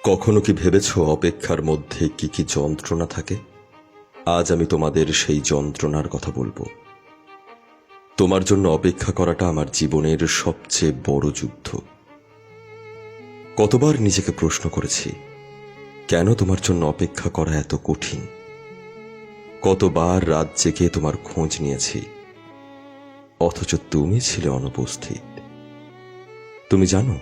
কখনো কি ভেবেছ অপেক্ষার মধ্যে কি কি যন্ত্রণা থাকে? আজ আমি তোমাদের সেই যন্ত্রণার কথা বলবো। তোমার জন্য অপেক্ষা করাটা আমার জীবনের সবচেয়ে বড় যুদ্ধ। কতবার নিজেকে প্রশ্ন করেছি, কেন তোমার জন্য অপেক্ষা করা এত কঠিন? কতবার রাত জেগে তোমার খোঁজ নিয়েছি, অথচ তুমি ছিলে অনুপস্থিত। তুমি জানো,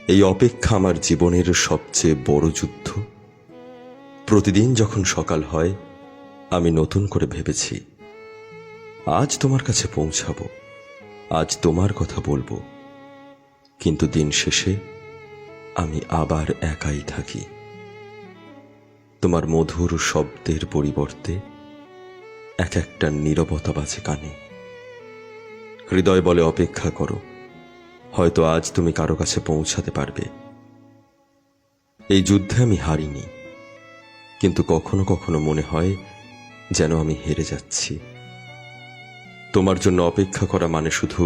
এই অপেক্ষা আমার জীবনের সবচেয়ে বড় যুদ্ধ। প্রতিদিন যখন সকাল হয়, আমি নতুন করে ভেবেছি, আজ তোমার কাছে পৌঁছাবো, আজ তোমার কথা বলবো। কিন্তু দিন শেষে আমি আবার একাই থাকি। তোমার মধুর শব্দের পরিবর্তে এক একটা নীরবতা বাজে কানে। হৃদয় বলে অপেক্ষা করো, হয়তো আজ তুমি কারো কাছে পৌঁছাতে পারবে। এই যুদ্ধে আমি হারিনি, কিন্তু কখনো কখনো মনে হয় যেন আমি হেরে যাচ্ছি। তোমার জন্য অপেক্ষা করা মানে শুধু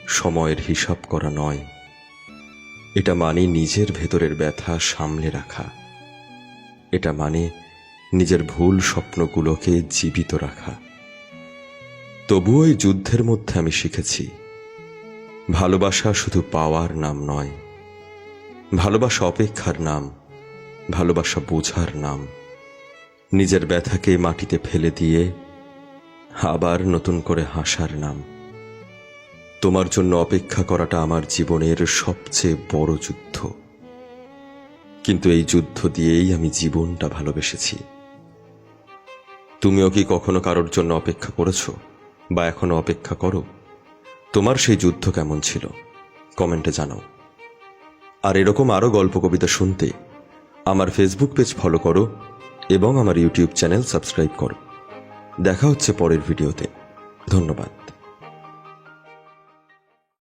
সময়ের হিসাব করা নয়, এটা মানে নিজের ভেতরের ব্যথা সামলে রাখা। এটা মানে নিজের ভুল স্বপ্নগুলোকে জীবিত রাখা। তবুও এই যুদ্ধের মধ্যে আমি শিখেছি, ভালোবাসা শুধু পাওয়ার নাম নয়, ভালোবাসা অপেক্ষার নাম, ভালোবাসা বোঝার নাম। নিজের ব্যথাকে মাটিতে ফেলে দিয়ে আবার নতুন করে হাসার নাম। তোমার জন্য অপেক্ষা করাটা আমার জীবনের সবচেয়ে বড় যুদ্ধ, কিন্তু এই যুদ্ধ দিয়েই আমি জীবনটা ভালোবেসেছি। তুমিও কি কখনো কারোর জন্য অপেক্ষা করেছো, বা এখনো অপেক্ষা করো? তোমার সেই যুদ্ধ কেমন ছিল কমেন্টে জানাও। আর এরকম আরো গল্প কবিতা শুনতে আমার ফেসবুক পেজ ফলো করো এবং আমার ইউটিউব চ্যানেল সাবস্ক্রাইব করো। দেখা হচ্ছে পরের ভিডিওতে। ধন্যবাদ।